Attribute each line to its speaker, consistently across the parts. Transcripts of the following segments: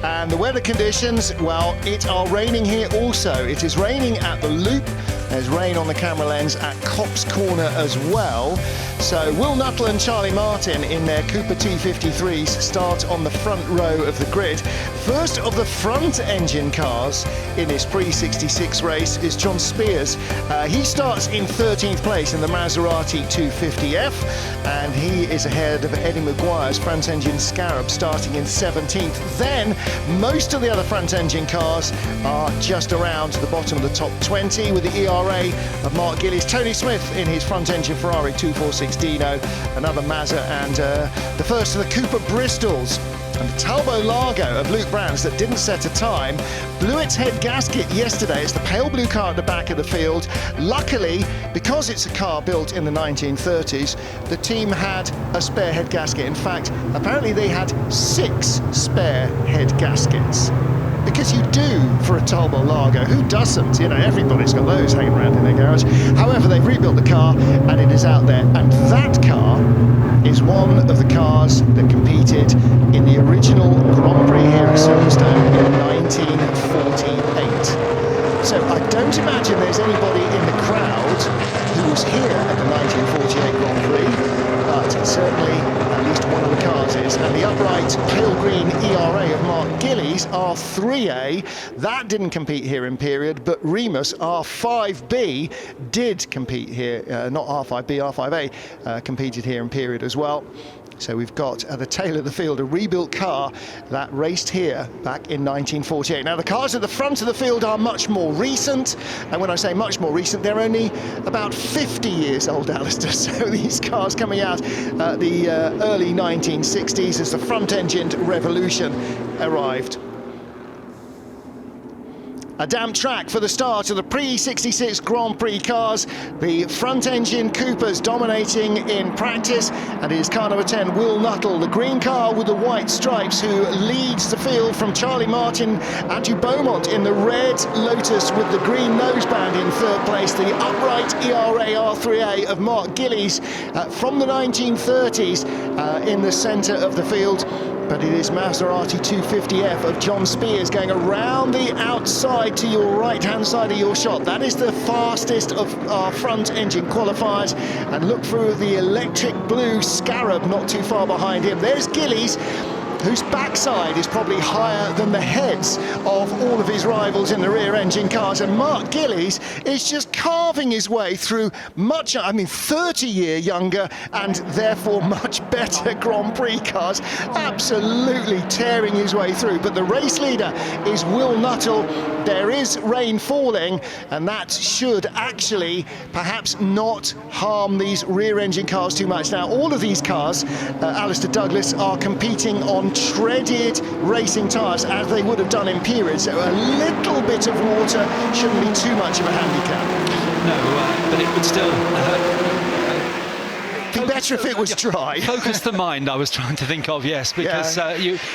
Speaker 1: And the weather conditions, well, it are raining here also. It is raining at the loop. There's rain on the camera lens at Cops Corner as well. So Will Nuttall and Charlie Martin in their Cooper T53s start on the front row of the grid. First of the front engine cars in this pre-66 race is John Spears. He starts in 13th place in the Maserati 250F, and he is ahead of Eddie Maguire's front engine Scarab starting in 17th. Then most of the other front engine cars are just around the bottom of the top 20 with the ERA of Mark Gillies. Tony Smith in his front engine Ferrari 246 Dino, another Mazda, and the first of the Cooper Bristols. And the Talbot Largo of Luke Brands that didn't set a time blew its head gasket yesterday. It's the pale blue car at the back of the field. Luckily, because it's a car built in the 1930s, the team had a spare head gasket. In fact, apparently they had 6 spare head gaskets. Because you do for a Talbot Largo. Who doesn't? You know, everybody's got those hanging around in their garage. However, they've rebuilt the car and it is out there. And that car is one of the cars that competed in the original Grand Prix here at Silverstone in 1948. So I don't imagine there's anybody in the crowd who was here at the 1948 Grand Prix, but certainly at least one of the cars is. And the upright pale green ERA of Mark Gillies, R3A, that didn't compete here in period, but Remus R5B did compete here, not R5B, R5A competed here in period as well. So we've got at the tail of the field a rebuilt car that raced here back in 1948. Now the cars at the front of the field are much more recent, and when I say much more recent, they're only about 50 years old, Alistair. So these cars coming out the early 1960s as the front-engined revolution arrived. A damp track for the start of the pre-66 Grand Prix cars. The front-engine Coopers dominating in practice, and it is car number 10, Will Nuttall, the green car with the white stripes, who leads the field from Charlie Martin, Andrew Beaumont in the red Lotus with the green noseband in third place. The upright ERA R3A of Mark Gillies from the 1930s in the centre of the field. But it is Maserati 250F of John Spears going around the outside to your right-hand side of your shot. That is the fastest of our front-engine qualifiers. And look through the electric blue Scarab not too far behind him. There's Gillies, whose backside is probably higher than the heads of all of his rivals in the rear-engine cars. And Mark Gillies is just carving his way through 30-year younger and therefore much better Grand Prix cars. Absolutely tearing his way through. But the race leader is Will Nuttall. There is rain falling, and that should actually perhaps not harm these rear-engine cars too much. Now, all of these cars, Alistair Douglas, are competing on treaded racing tyres as they would have done in period, so a little bit of water shouldn't be too much of a handicap.
Speaker 2: No, but it would still
Speaker 1: be better if it was dry.
Speaker 2: Focus the mind, I was trying to think of, yes, because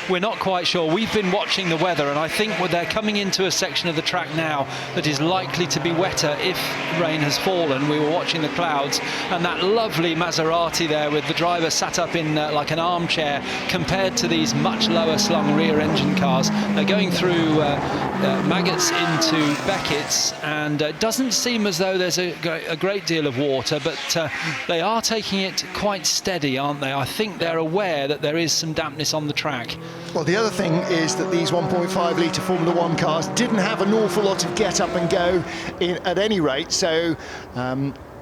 Speaker 2: we're not quite sure. We've been watching the weather, and I think they're coming into a section of the track now that is likely to be wetter if rain has fallen. We were watching the clouds, and that lovely Maserati there with the driver sat up in like an armchair compared to these much lower slung rear engine cars. They're going through Maggots into Beckett's, and it doesn't seem as though there's a great deal of water, but they are taking it quite steady, aren't they? I think they're aware that there is some dampness on the track.
Speaker 1: Well, the other thing is that these 1.5 litre Formula One cars didn't have an awful lot of get up and go at any rate, so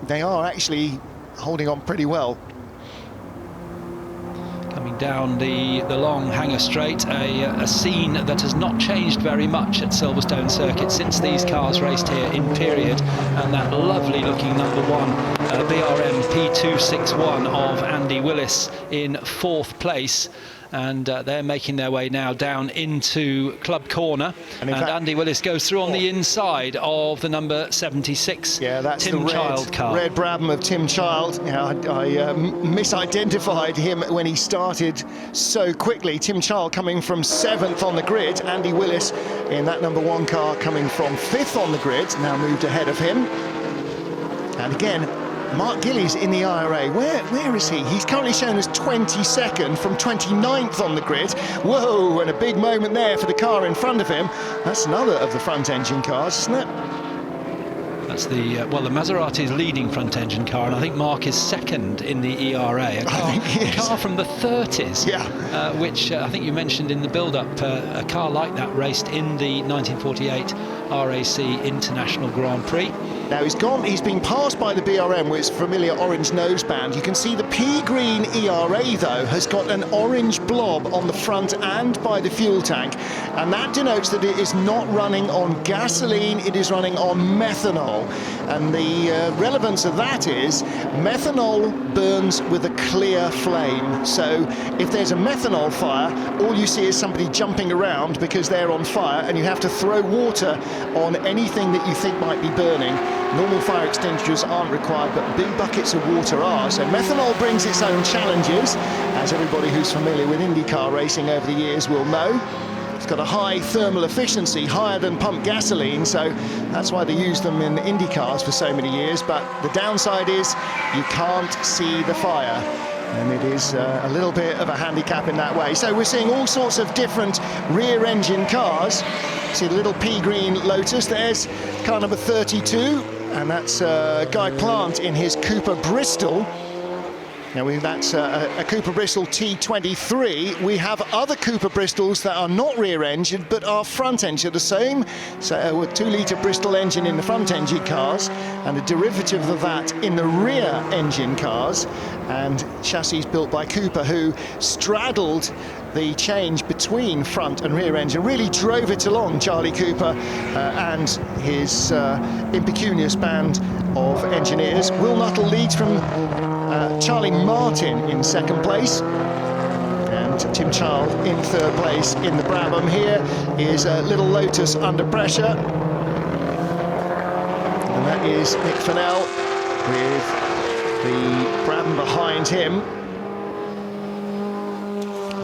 Speaker 1: they are actually holding on pretty well.
Speaker 2: Coming down the long hanger straight, a scene that has not changed very much at Silverstone Circuit since these cars raced here in period, and that lovely looking number 1 BRM P261 of Andy Willis in 4th place. And they're making their way now down into Club Corner, and Andy Willis goes through on the inside of the number 76
Speaker 1: that's
Speaker 2: Tim
Speaker 1: the
Speaker 2: Child car.
Speaker 1: Red Brabham of Tim Child. I misidentified him when he started so quickly. Tim Child coming from 7th on the grid. Andy Willis in that number 1 car coming from 5th on the grid, now moved ahead of him. And again, Mark Gillies in the IRA. Where is he? He's currently shown as 22nd from 29th on the grid. Whoa, and a big moment there for the car in front of him. That's another of the front engine cars, isn't it?
Speaker 2: That's the the Maserati's leading front engine car, and I think Mark is second in the ERA. A car from the 30s, which I think you mentioned in the build-up. A car like that raced in the 1948 RAC International Grand Prix.
Speaker 1: Now he's been passed by the BRM with its familiar orange noseband. You can see the pea green ERA though has got an orange blob on the front and by the fuel tank, and that denotes that it is not running on gasoline, it is running on methanol. And the relevance of that is methanol burns with a clear flame. So if there's a methanol fire, all you see is somebody jumping around because they're on fire, and you have to throw water on anything that you think might be burning. Normal fire extinguishers aren't required, but big buckets of water are. So methanol brings its own challenges, as everybody who's familiar with IndyCar racing over the years will know. It's got a high thermal efficiency, higher than pump gasoline, so that's why they use them in Indy cars for so many years. But the downside is you can't see the fire, and it is a little bit of a handicap in that way. So we're seeing all sorts of different rear engine cars. See the little pea green Lotus, there's car number 32, and that's Guy Plant in his Cooper Bristol. Now that's a Cooper Bristol T23. We have other Cooper Bristols that are not rear-engined but are front-engine, the same, so a 2-litre Bristol engine in the front-engine cars and a derivative of that in the rear-engine cars, and chassis built by Cooper, who straddled the change between front and rear engine, really drove it along, Charlie Cooper and his impecunious band of engineers. Will Nuttall leads from Charlie Martin in second place, and Tim Child in third place in the Brabham. Here is Little Lotus under pressure, and that is Nick Fennell with the Brabham behind him.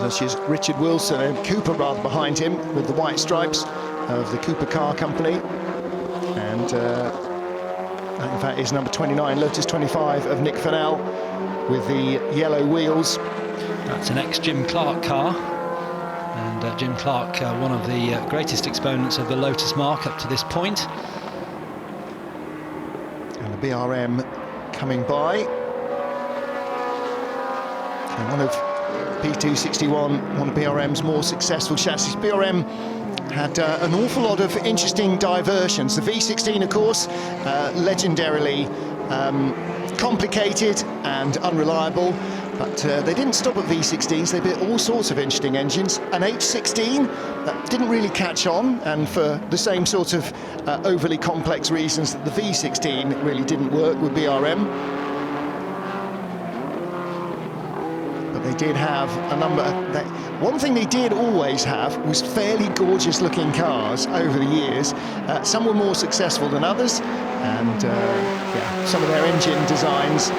Speaker 1: This is Richard Wilson and Cooper rather behind him with the white stripes of the Cooper Car Company, and in fact is number 29, Lotus 25 of Nick Fennell with the yellow wheels.
Speaker 2: That's an ex-Jim Clark car, and Jim Clark, one of the greatest exponents of the Lotus marque up to this point.
Speaker 1: And the BRM coming by, and one of P261, one of BRM's more successful chassis. BRM had an awful lot of interesting diversions. The V16, of course, legendarily complicated and unreliable, but they didn't stop at V16s. They built all sorts of interesting engines. An H16 that didn't really catch on, and for the same sort of overly complex reasons that the V16 really didn't work with BRM. They did have a number. One thing they did always have was fairly gorgeous looking cars over the years. Some were more successful than others, and some of their engine designs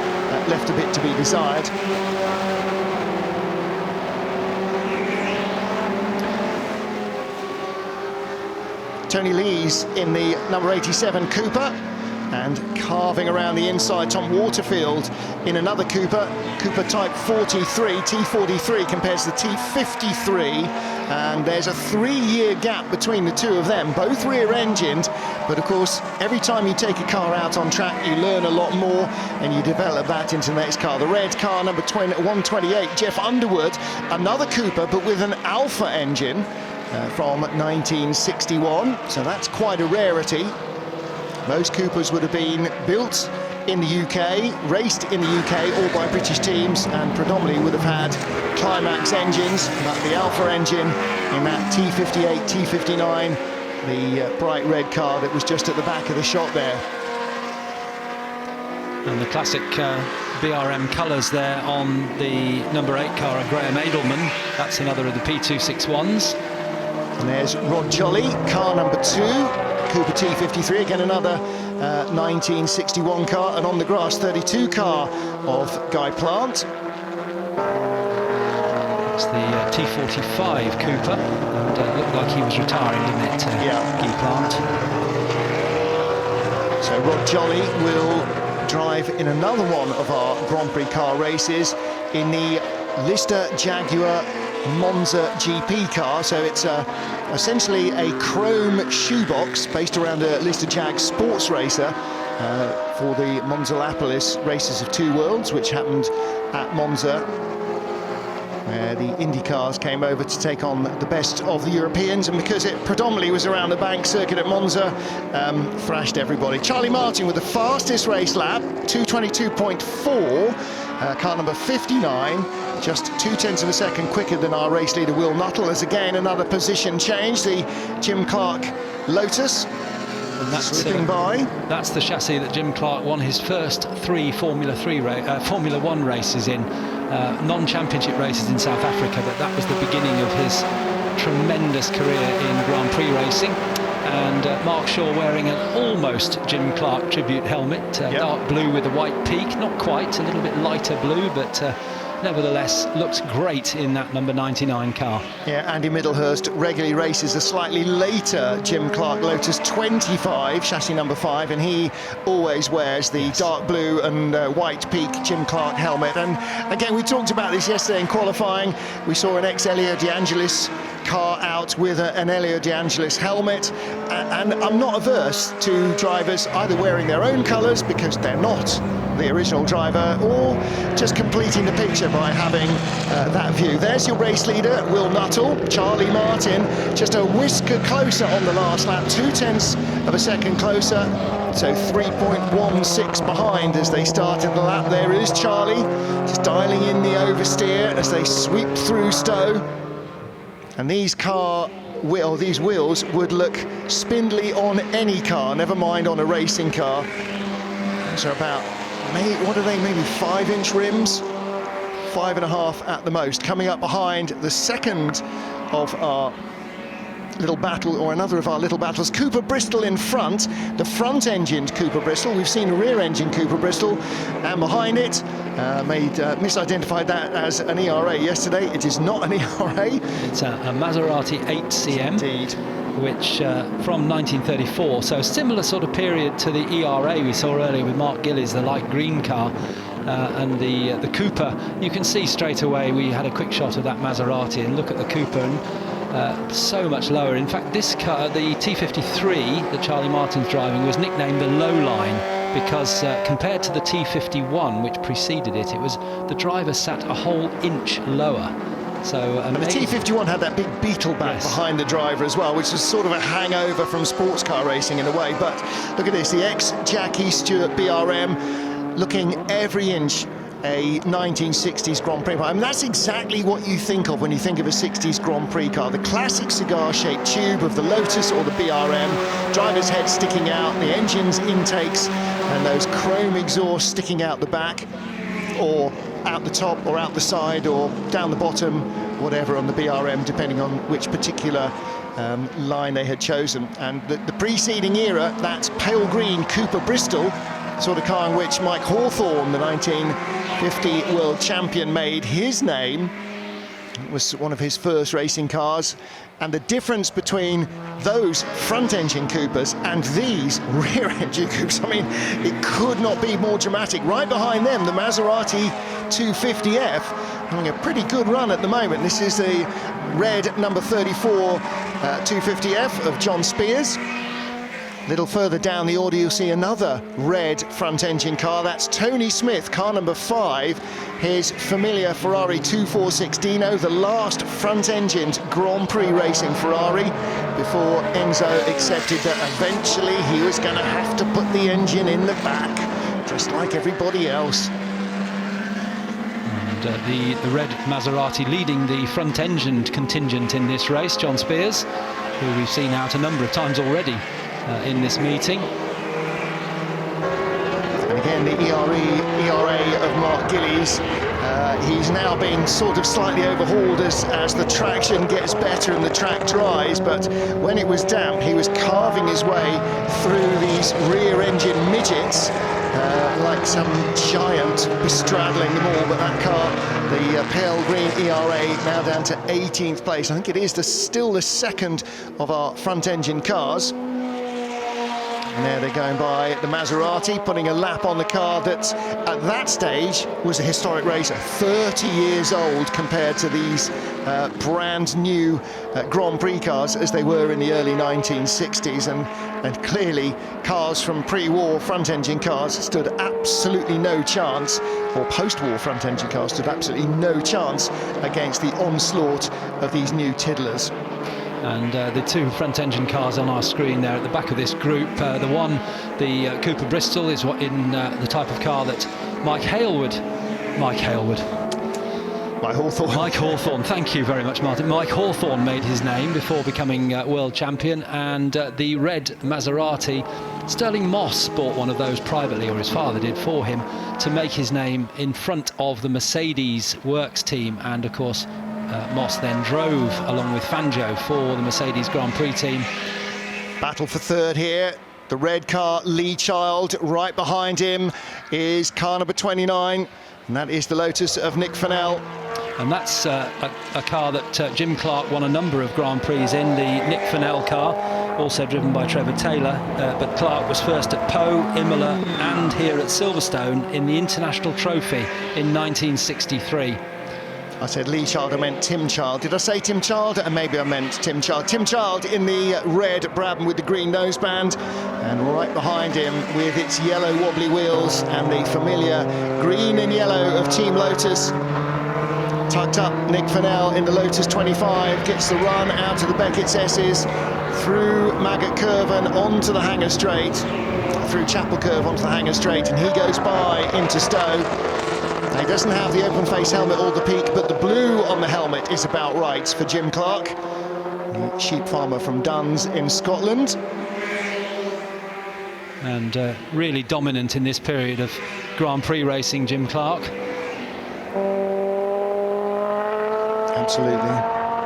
Speaker 1: left a bit to be desired. Tony Lees in the number 87 Cooper, and carving around the inside, Tom Waterfield in another Cooper Type 43, T43 compares to the T53, and there's a 3-year gap between the two of them, both rear-engined, but of course every time you take a car out on track you learn a lot more and you develop that into the next car. The red car number 128, Jeff Underwood, another Cooper but with an Alpha engine from 1961, so that's quite a rarity. Most Coopers would have been built in the UK, raced in the UK, all by British teams, and predominantly would have had Climax engines, but the Alpha engine in that T58, T59, the bright red car that was just at the back of the shot there.
Speaker 2: And the classic BRM colours there on the number 8 car of Graham Edelman. That's another of the P261s.
Speaker 1: And there's Rod Jolly, car number 2. Cooper T53, again another 1961 car, and on the grass 32 car of Guy Plant.
Speaker 2: It's the T45 Cooper, and looked like he was retiring, didn't it, Guy Plant?
Speaker 1: So Rod Jolly will drive in another one of our Grand Prix car races in the Lister Jaguar Monza GP car. So it's essentially a chrome shoebox based around a Lister Jag sports racer for the Monza-Lapolis Races of Two Worlds, which happened at Monza, where the Indy cars came over to take on the best of the Europeans, and because it predominantly was around the bank circuit at Monza, thrashed everybody. Charlie Martin with the fastest race lap, 2:22.4, car number 59, just 0.2 of a second quicker than our race leader Will Nuttall. As again another position change, the Jim Clark Lotus. And that's slipping by.
Speaker 2: That's the chassis that Jim Clark won his first 3 Formula 1 races in, non-championship races in South Africa, but that was the beginning of his tremendous career in Grand Prix racing. And Mark Shaw wearing an almost Jim Clark tribute helmet, dark blue with a white peak, not quite, a little bit lighter blue, but nevertheless looks great in that number 99 car.
Speaker 1: Yeah, Andy Middlehurst regularly races a slightly later Jim Clark Lotus 25, chassis number 5, and he always wears the dark blue and white peak Jim Clark helmet. And again, we talked about this yesterday in qualifying. We saw an ex-Elio De Angelis car out with an Elio De Angelis helmet, and I'm not averse to drivers either wearing their own colours because they're not the original driver, or just completing the picture by having that view. There's your race leader, Will Nuttall. Charlie Martin just a whisker closer on the last lap, 0.2 of a second closer, so 3.16 behind as they started the lap. There is Charlie, just dialing in the oversteer as they sweep through Stowe. And these wheels would look spindly on any car, never mind on a racing car. These are about, what are they, maybe 5-inch rims? 5.5 at the most. Coming up behind the second of our little battle, or another of our little battles, Cooper Bristol in front, the front-engined Cooper Bristol. We've seen a rear-engine Cooper Bristol, and behind it, misidentified that as an ERA yesterday. It is not an ERA.
Speaker 2: It's a Maserati 8CM.
Speaker 1: Indeed.
Speaker 2: Which from 1934, so a similar sort of period to the ERA we saw earlier with Mark Gillies, the light green car, and the Cooper. You can see straight away, we had a quick shot of that Maserati, and look at the Cooper, and so much lower. In fact, this car, the T53 that Charlie Martin's driving, was nicknamed the low line because compared to the T51 which preceded it, the driver sat a whole inch lower. So
Speaker 1: and the T51 had that big beetle back behind the driver as well, which was sort of a hangover from sports car racing in a way. But look at this, the ex-Jackie Stewart BRM, looking every inch a 1960s Grand Prix. I mean, that's exactly what you think of when you think of a 60s Grand Prix car. The classic cigar-shaped tube of the Lotus or the BRM, driver's head sticking out, the engine's intakes, and those chrome exhausts sticking out the back, or out the top, or out the side, or down the bottom, whatever on the BRM, depending on which particular line they had chosen. And the preceding era, that's pale green Cooper Bristol, sort of car in which Mike Hawthorne, the 1950 world champion, made his name. It was one of his first racing cars. And the difference between those front-engine Coopers and these rear-engine Coopers, I mean, it could not be more dramatic. Right behind them, the Maserati 250F, having a pretty good run at the moment. This is the red number 34 250F of John Spears. A little further down the order, you'll see another red front-engine car. That's Tony Smith, car number 5, his familiar Ferrari 246 Dino, the last front-engined Grand Prix racing Ferrari before Enzo accepted that eventually he was going to have to put the engine in the back, just like everybody else.
Speaker 2: And the red Maserati leading the front-engined contingent in this race, John Spears, who we've seen out a number of times already in this meeting.
Speaker 1: And again, the ERA of Mark Gillies. He's now being sort of slightly overhauled as the traction gets better and the track dries, but when it was damp, he was carving his way through these rear-engine midgets like some giant, bestraddling them all. But that car, the pale green ERA, now down to 18th place. I think it is still the second of our front-engine cars. And there they're going by the Maserati, putting a lap on the car that at that stage was a historic racer, 30 years old compared to these brand new Grand Prix cars as they were in the early 1960s. And clearly cars from pre-war front-engine cars stood absolutely no chance, or post-war front-engine cars stood absolutely no chance against the onslaught of these new tiddlers.
Speaker 2: And the two front-engine cars on our screen there at the back of this group, the Cooper Bristol is what in the type of car that Mike Hawthorn, thank you very much, Martin. Mike Hawthorn made his name before becoming world champion, and the red Maserati, Sterling Moss bought one of those privately, or his father did for him, to make his name in front of the Mercedes works team. And of course Moss then drove along with Fangio for the Mercedes Grand Prix team.
Speaker 1: Battle for third here. The red car, Lee Child. Right behind him is car number 29, and that is the Lotus of Nick Fennell.
Speaker 2: And that's a car that Jim Clark won a number of Grand Prix in, the Nick Fennell car, also driven by Trevor Taylor. But Clark was first at Pau, Imola and here at Silverstone in the International Trophy in 1963.
Speaker 1: I said Lee Child, I meant Tim Child. Did I say Tim Child? And maybe I meant Tim Child. Tim Child in the red Brabham with the green noseband, and right behind him with its yellow wobbly wheels and the familiar green and yellow of Team Lotus. Tucked up Nick Fennell in the Lotus 25, gets the run out of the Beckett's S's, through Maggot Curve and onto the Hanger Straight, through Chapel Curve onto the Hanger Straight, and he goes by into Stowe. He doesn't have the open face helmet or the peak, but the blue on the helmet is about right for Jim Clark, the sheep farmer from Duns in Scotland.
Speaker 2: And really dominant in this period of Grand Prix racing, Jim Clark.
Speaker 1: Absolutely.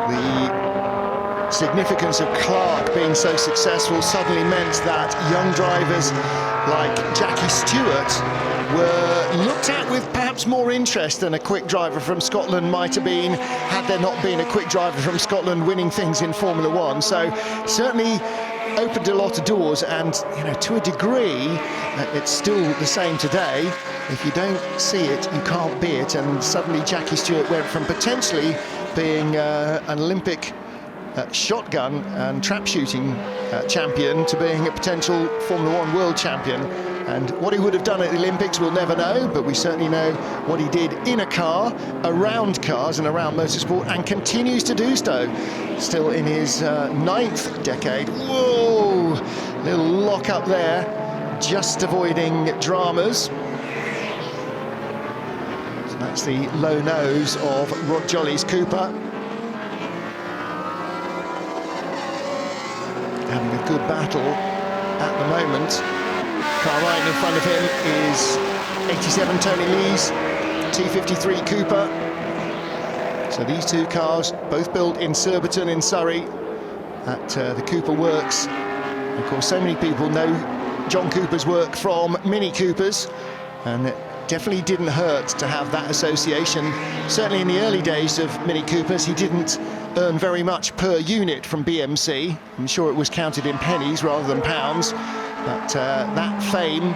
Speaker 1: The significance of Clark being so successful suddenly meant that young drivers like Jackie Stewart were looked at with perhaps more interest than a quick driver from Scotland might have been, had there not been a quick driver from Scotland winning things in Formula One. So certainly opened a lot of doors, and you know, to a degree it's still the same today. If you don't see it, you can't be it. And suddenly Jackie Stewart went from potentially being an Olympic shotgun and trap shooting champion to being a potential Formula One world champion. And what he would have done at the Olympics we'll never know, but we certainly know what he did in a car, around cars and around motorsport, and continues to do so. Still in his 9th decade. Whoa! Little lock up there, just avoiding dramas. So that's the low nose of Rod Jolly's Cooper. Having a good battle at the moment. Car right in front of him is 87 Tony Lee's T53 Cooper. So these two cars, both built in Surbiton in Surrey at the Cooper Works. Of course, so many people know John Cooper's work from Mini Coopers, and it definitely didn't hurt to have that association. Certainly in the early days of Mini Coopers, he didn't earn very much per unit from BMC. I'm sure it was counted in pennies rather than pounds. But that fame,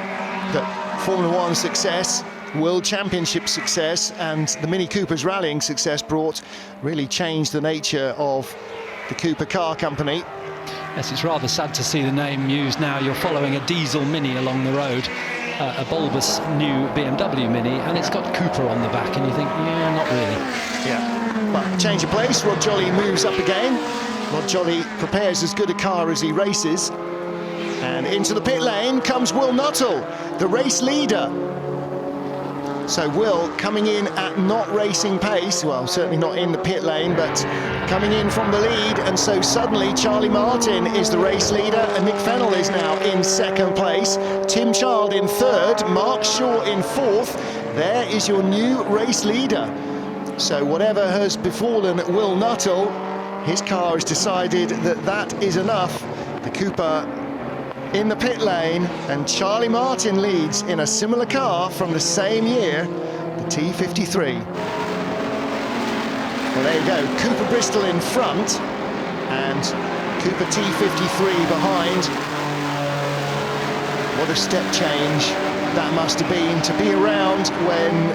Speaker 1: that Formula One success, World Championship success, and the Mini Cooper's rallying success brought really changed the nature of the Cooper Car Company.
Speaker 2: Yes, it's rather sad to see the name used now. You're following a diesel Mini along the road, a bulbous new BMW Mini, and it's got Cooper on the back, and you think, yeah, not really.
Speaker 1: Yeah, but change of pace, Rod Jolly moves up again. Rod Jolly prepares as good a car as he races. And into the pit lane comes Will Nuttall, the race leader. So Will coming in at not racing pace, well, certainly not in the pit lane, but coming in from the lead. And so suddenly Charlie Martin is the race leader, and Nick Fennell is now in 2nd place. Tim Child in 3rd, Mark Shaw in 4th. There is your new race leader. So whatever has befallen Will Nuttall, his car has decided that that is enough. The Cooper in the pit lane, and Charlie Martin leads in a similar car from the same year, the T53. Well, there you go, Cooper Bristol in front and Cooper T53 behind. What a step change that must have been to be around when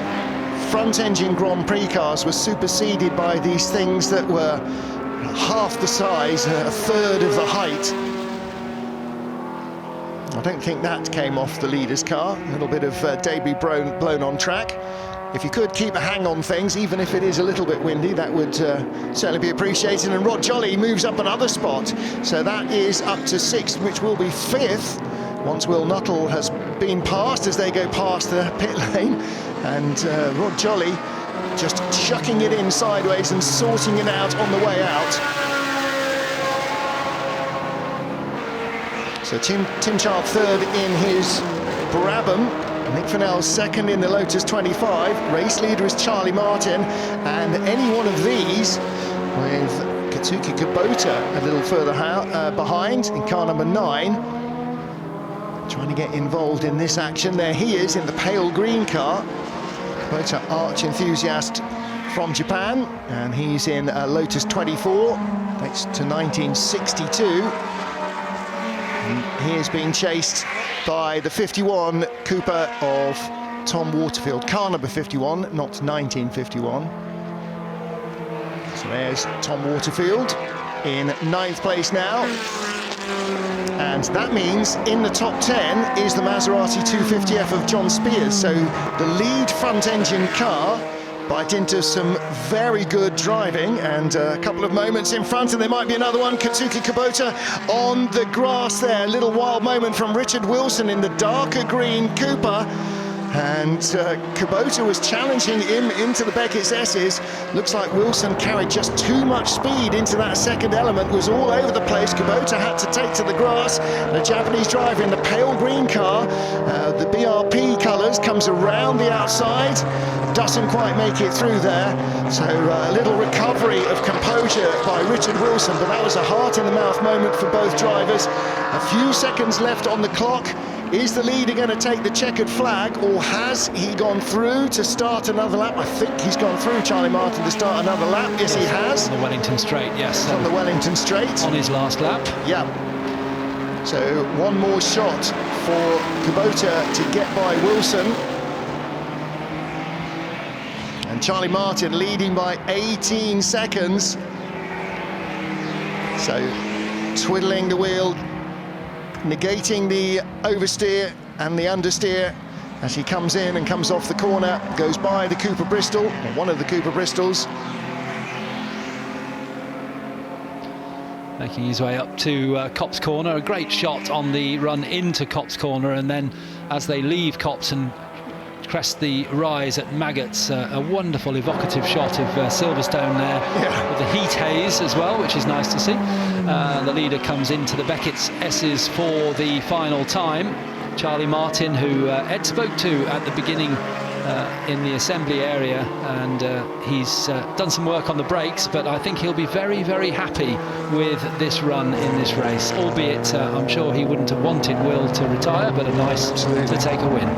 Speaker 1: front-engine Grand Prix cars were superseded by these things that were half the size, a third of the height. I don't think that came off the leader's car. A little bit of debris blown on track. If you could keep a hang on things, even if it is a little bit windy, that would certainly be appreciated. And Rod Jolly moves up another spot, so that is up to 6th, which will be 5th once Will Nuttall has been passed as they go past the pit lane. And Rod Jolly just chucking it in sideways and sorting it out on the way out. So Tim Child third in his Brabham. Nick Fennell's second in the Lotus 25. Race leader is Charlie Martin, and any one of these, with Katsuki Kubota a little further behind in car number 9, trying to get involved in this action. There he is in the pale green car. Kubota, arch enthusiast from Japan, and he's in Lotus 24, dates to 1962. And he is being chased by the 51 Cooper of Tom Waterfield, car number 51, not 1951. So there's Tom Waterfield in 9th place now. And that means in the top 10 is the Maserati 250F of John Spears. So the lead front-engine car, by dint of some very good driving and a couple of moments in front, and there might be another one. Katsuki Kubota on the grass there. A little wild moment from Richard Wilson in the darker green Cooper. And Kubota was challenging him into the Beckett's S's. Looks like Wilson carried just too much speed into that second element, was all over the place. Kubota had to take to the grass. The Japanese driver in the pale green car, the BRP colours, comes around the outside, doesn't quite make it through there. So a little recovery of composure by Richard Wilson, but that was a heart-in-the-mouth moment for both drivers. A few seconds left on the clock. Is the leader going to take the checkered flag, or has he gone through to start another lap? I think he's gone through, Charlie Martin, to start another lap. Yes, he has.
Speaker 2: On the Wellington Straight, yes.
Speaker 1: On the Wellington Straight.
Speaker 2: On his last lap.
Speaker 1: Yeah. So one more shot for Kubota to get by Wilson. And Charlie Martin leading by 18 seconds. So twiddling the wheel, negating the oversteer and the understeer as he comes in and comes off the corner, goes by the Cooper Bristol, or one of the Cooper Bristols.
Speaker 2: Making his way up to Copse Corner, a great shot on the run into Copse Corner, and then as they leave Copse and crest the rise at Maggots, a wonderful evocative shot of Silverstone there, yeah, with the heat haze as well, which is nice to see. The leader comes into the Beckett's S's for the final time. Charlie Martin, who Ed spoke to at the beginning in the assembly area, and he's done some work on the brakes, but I think he'll be very, very happy with this run in this race, albeit I'm sure he wouldn't have wanted Will to retire, but a nice to take a win.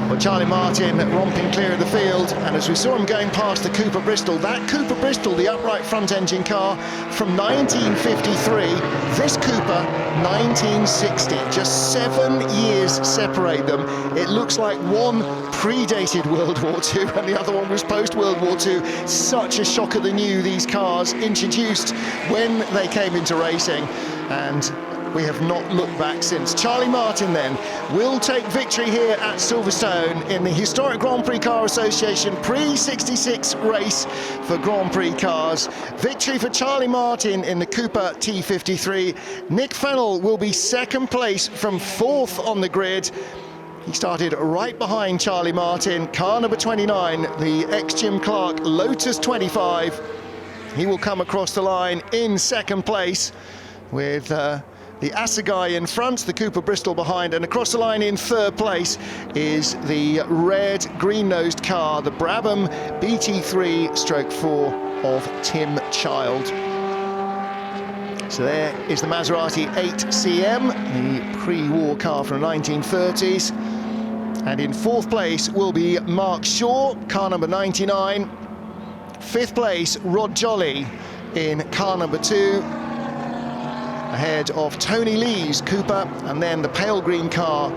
Speaker 1: Well, Charlie Martin romping clear of the field, and as we saw him going past the Cooper Bristol, that Cooper Bristol, the upright front-engine car from 1953, this Cooper 1960, just 7 years separate them. It looks like one predated World War II and the other one was post-World War II. Such a shock of the new, these cars introduced when they came into racing, and we have not looked back since. Charlie Martin then will take victory here at Silverstone in the historic Grand Prix Car Association Pre-66 race for Grand Prix cars. Victory for Charlie Martin in the Cooper T53. Nick Fennell will be second place from 4th on the grid. He started right behind Charlie Martin, car number 29, the ex-Jim Clark Lotus 25. He will come across the line in second place with the Assegai in front, the Cooper Bristol behind, and across the line in third place is the red green-nosed car, the Brabham BT3/4 of Tim Child. So there is the Maserati 8CM, the pre-war car from the 1930s. And in fourth place will be Mark Shaw, car number 99. Fifth place, Rod Jolly in car number 2. Ahead of Tony Lee's Cooper, and then the pale green car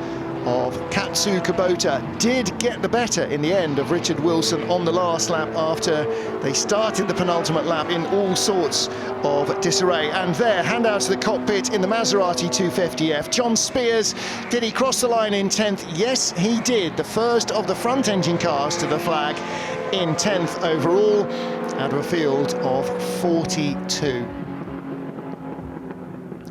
Speaker 1: of Katsu Kubota did get the better in the end of Richard Wilson on the last lap after they started the penultimate lap in all sorts of disarray. And there, hand out to the cockpit in the Maserati 250F. John Spears, did he cross the line in 10th? Yes, he did. The first of the front engine cars to the flag in 10th overall out of a field of 42.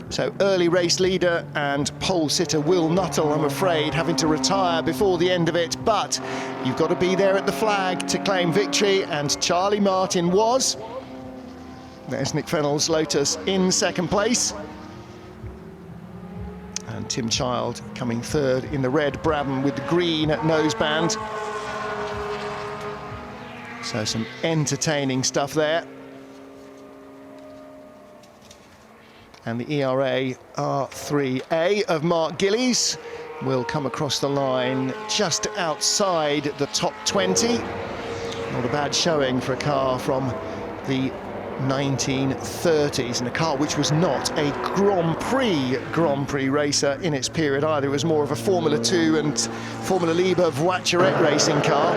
Speaker 1: So early race leader and pole sitter Will Nuttall, I'm afraid, having to retire before the end of it, but you've got to be there at the flag to claim victory, and Charlie Martin was. There's Nick Fennell's Lotus in second place. And Tim Child coming third in the red Brabham with the green noseband. So some entertaining stuff there. And the ERA R3A of Mark Gillies will come across the line just outside the top 20. Not a bad showing for a car from the 1930s, and a car which was not a Grand Prix racer in its period either. It was more of a Formula 2 and Formula Libre Voiturette racing car.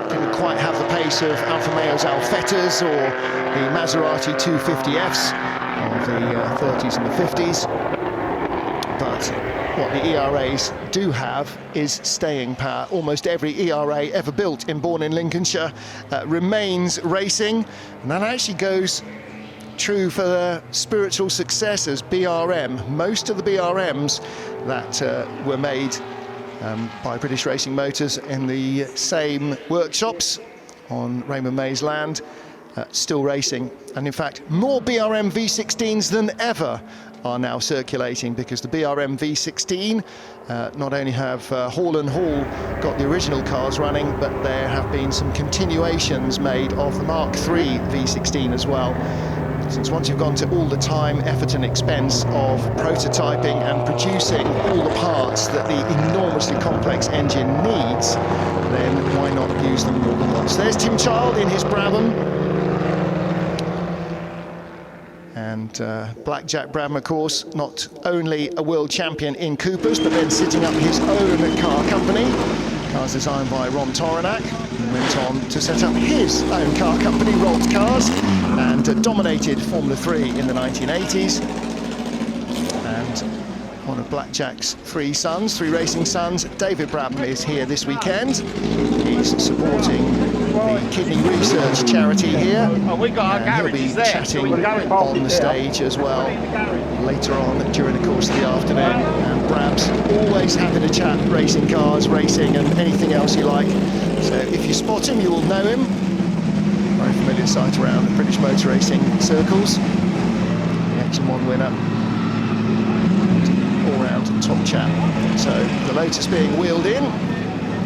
Speaker 1: Didn't quite have the pace of Alfa Romeo's Alfettas or the Maserati 250Fs of the 30s and the 50s. But what the ERAs do have is staying power. Almost every ERA ever built in Born in Lincolnshire remains racing, and that actually goes true for the spiritual successors, BRM. Most of the BRMs that were made by British Racing Motors in the same workshops on Raymond May's land, still racing. And in fact, more BRM V16s than ever are now circulating, because the BRM V16, not only have Hall and Hall got the original cars running, but there have been some continuations made of the Mark III V16 as well. Since once you've gone to all the time, effort and expense of prototyping and producing all the parts that the enormously complex engine needs, then why not use them more than once? There's Tim Child in his Brabham. And Blackjack Brabham, of course, not only a world champion in Coopers, but then setting up his own car company. Cars designed by Ron Toronak. He went on to set up his own car company, Rolt Cars, and dominated Formula 3 in the 1980s. And one of Blackjack's three racing sons, David Brabham, is here this weekend. He's supporting the kidney research charity here, and he'll be chatting on the stage as well later on during the course of the afternoon. And Brab's always happy to chat racing cars, racing and anything else you like. So if you spot him, you will know him. Very familiar sight around the British motor racing circles. The X1 winner. All-round top chap. So the Lotus being wheeled in.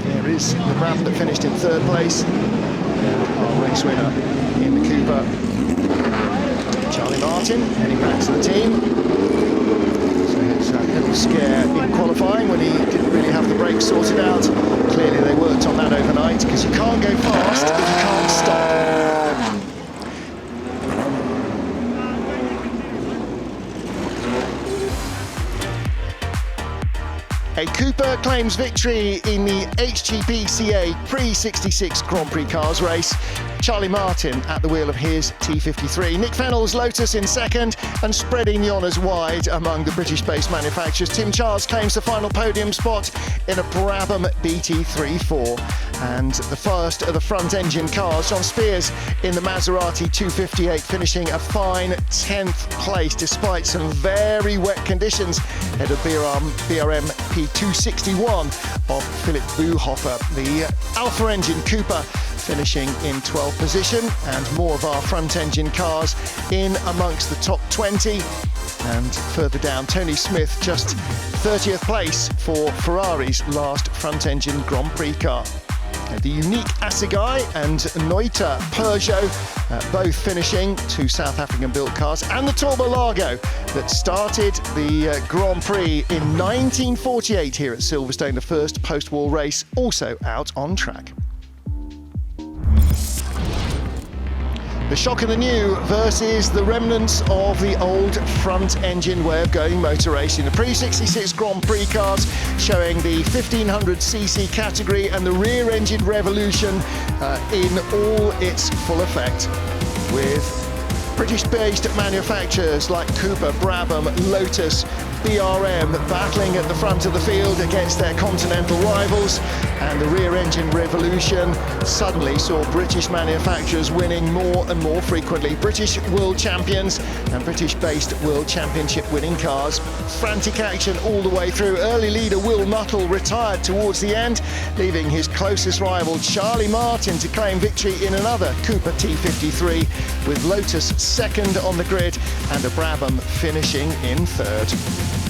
Speaker 1: There is the Brabham that finished in third place. And our race winner in the Cooper, Charlie Martin, heading back to the team. So it's a little scare in qualifying when he didn't really have the brakes sorted out. Clearly they worked on that overnight, because you can't go fast if you can't stop. A Cooper claims victory in the HGPCA Pre-66 Grand Prix Cars race. Charlie Martin at the wheel of his T53. Nick Fennell's Lotus in second, and spreading the honours wide among the British-based manufacturers. Tim Child claims the final podium spot in a Brabham BT34. And the first of the front-engine cars, John Spears in the Maserati 258, finishing a fine 10th place despite some very wet conditions ahead of BRM P261 of Philip Buhoffer. The Alpha engine Cooper finishing in 12th position, and more of our front-engine cars in amongst the top 20. And further down, Tony Smith just 30th place for Ferrari's last front-engine Grand Prix car. The unique Assegai and Noita Peugeot, both finishing, two South African-built cars, and the Turbo Largo that started the Grand Prix in 1948 here at Silverstone, the first post-war race, also out on track. The shock and the new versus the remnants of the old front engine way of going motor racing. The pre-66 Grand Prix cars showing the 1500cc category and the rear engine revolution in all its full effect, with British-based manufacturers like Cooper, Brabham, Lotus, BRM battling at the front of the field against their continental rivals, and the rear engine revolution suddenly saw British manufacturers winning more and more frequently. British world champions and British-based world championship winning cars. Frantic action all the way through. Early leader Will Nuttall retired towards the end, leaving his closest rival Charlie Martin to claim victory in another Cooper T53, with Lotus second on the grid and a Brabham finishing in third.